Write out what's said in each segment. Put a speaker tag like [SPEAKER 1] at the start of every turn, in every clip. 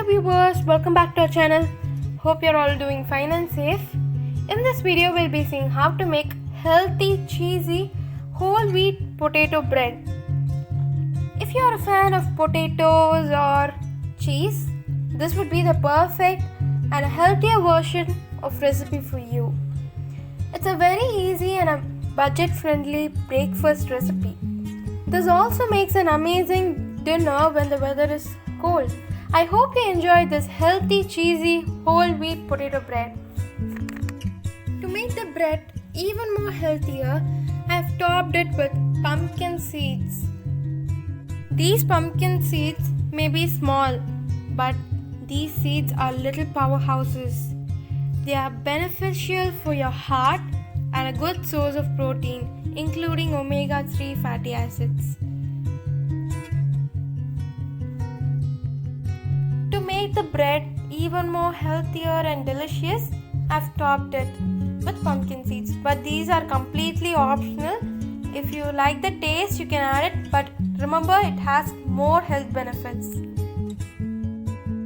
[SPEAKER 1] Hello viewers, welcome back to our channel. Hope you're all doing fine and safe. In this video, we'll be seeing how to make healthy, cheesy, whole wheat potato bread. If you're a fan of potatoes or cheese, this would be the perfect and a healthier version of recipe for you. It's a very easy and a budget-friendly breakfast recipe. This also makes an amazing dinner when the weather is cold. I hope you enjoy this healthy, cheesy, whole wheat potato bread. To make the bread even more healthier, I have topped it with pumpkin seeds. These pumpkin seeds may be small, but these seeds are little powerhouses. They are beneficial for your heart and a good source of protein, including omega-3 fatty acids. To make the bread even more healthier and delicious, I've topped it with pumpkin seeds, but these are completely optional. If you like the taste, you can add it, but remember it has more health benefits.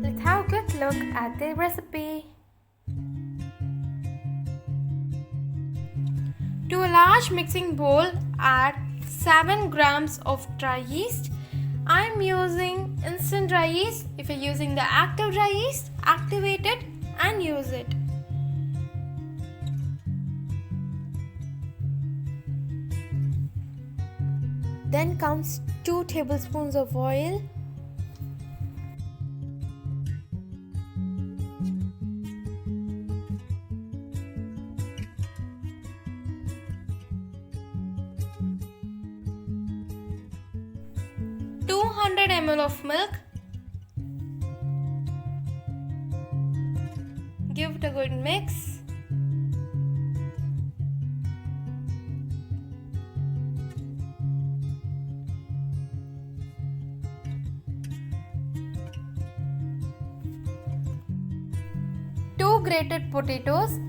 [SPEAKER 1] Let's have a quick look at the recipe. To a large mixing bowl, add 7 grams of dry yeast. I'm using instant dry yeast. If you're using the active dry yeast, activate it and use it. Then comes 2 tablespoons of oil. ml of milk. Give it a good mix. Two grated potatoes.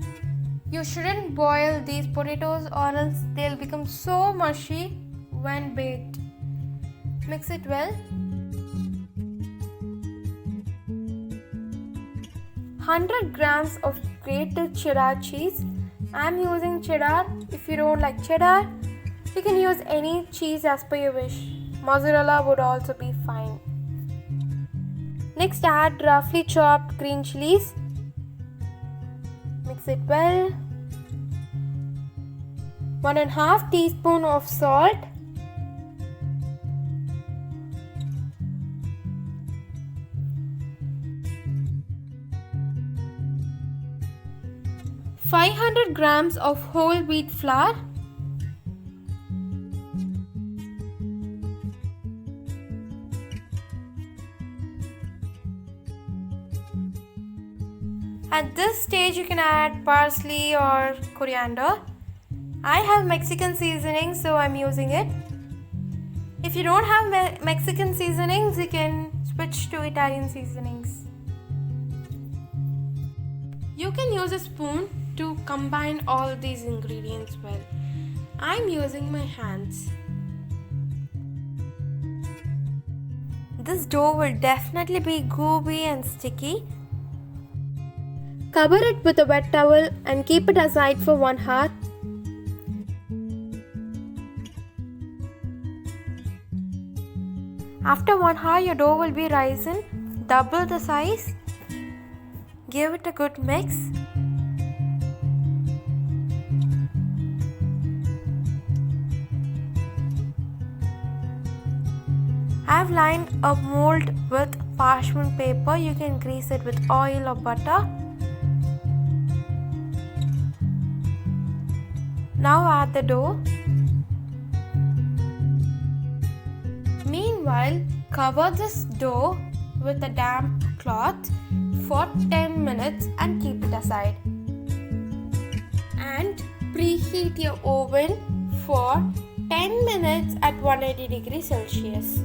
[SPEAKER 1] You shouldn't boil these potatoes or else they'll become so mushy when baked. Mix it well. 100 grams of grated cheddar cheese. I'm using cheddar. If you don't like cheddar, you can use any cheese as per your wish. Mozzarella would also be fine. Next, add roughly chopped green chilies. Mix it well. 1.5 teaspoon of salt. 500 grams of whole wheat flour. At this stage, you can add parsley or coriander. I have Mexican seasoning, so I'm using it. If you don't have Mexican seasonings, you can switch to Italian seasonings. You can use a spoon to combine all these ingredients well. I'm using my hands. This dough will definitely be gooey and sticky. Cover it with a wet towel and keep it aside for 1 hour. After 1 hour, your dough will be risen, double the size. Give it a good mix. I have lined a mold with parchment paper. You can grease it with oil or butter. Now add the dough. Meanwhile, cover this dough with a damp cloth for 10 minutes and keep it aside. And preheat your oven for 10 minutes at 180 degrees Celsius.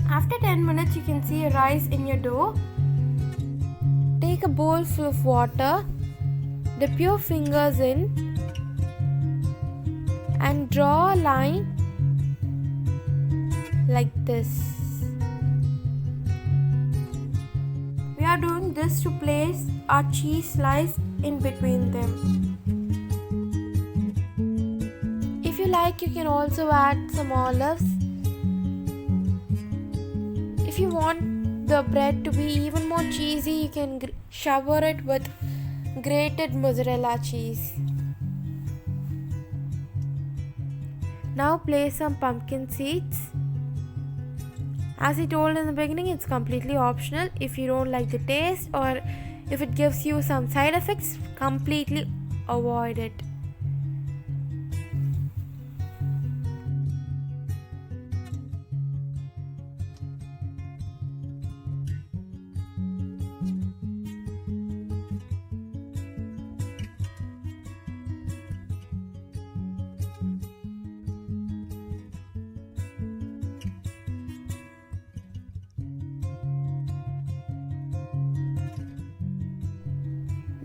[SPEAKER 1] After 10 minutes, you can see a rise in your dough. Take a bowl full of water. Dip your fingers in and draw a line like this. We are doing this to place our cheese slice in between them. If you like, you can also add some olives. If you want the bread to be even more cheesy, you can shower it with grated mozzarella cheese. Now place some pumpkin seeds. As I told in the beginning, it's completely optional. If you don't like the taste or if it gives you some side effects, completely avoid it.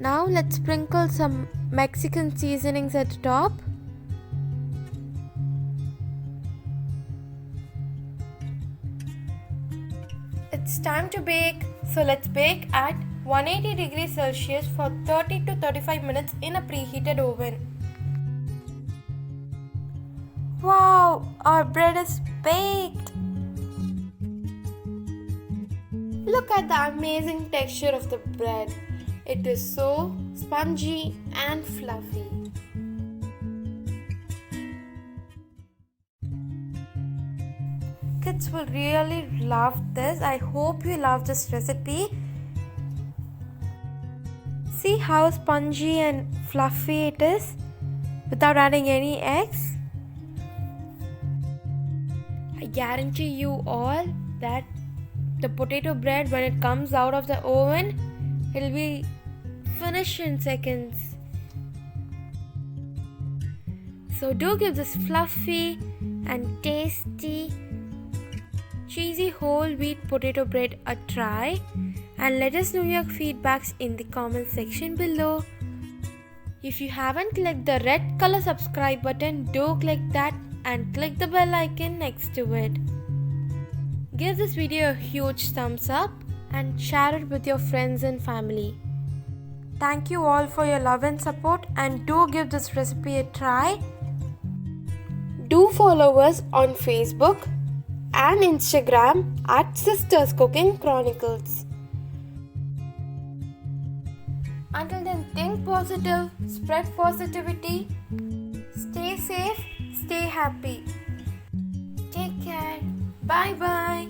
[SPEAKER 1] Now let's sprinkle some Mexican seasonings at the top. It's time to bake, so let's bake at 180 degrees Celsius for 30 to 35 minutes in a preheated oven. Wow, our bread is baked! Look at the amazing texture of the bread. It is so spongy and fluffy. Kids will really love this. I hope you love this recipe. See how spongy and fluffy it is without adding any eggs. I guarantee you all that the potato bread, when it comes out of the oven, it'll be finished in seconds. So do give this fluffy and tasty cheesy whole wheat potato bread a try and let us know your feedbacks in the comment section below. If you haven't clicked the red color subscribe button, do click that and click the bell icon next to it. Give this video a huge thumbs up and share it with your friends and family. Thank you all for your love and support, and do give this recipe a try. Do follow us on Facebook and Instagram at Sisters Cooking Chronicles. Until then, think positive, spread positivity, stay safe, stay happy. Take care. Bye bye.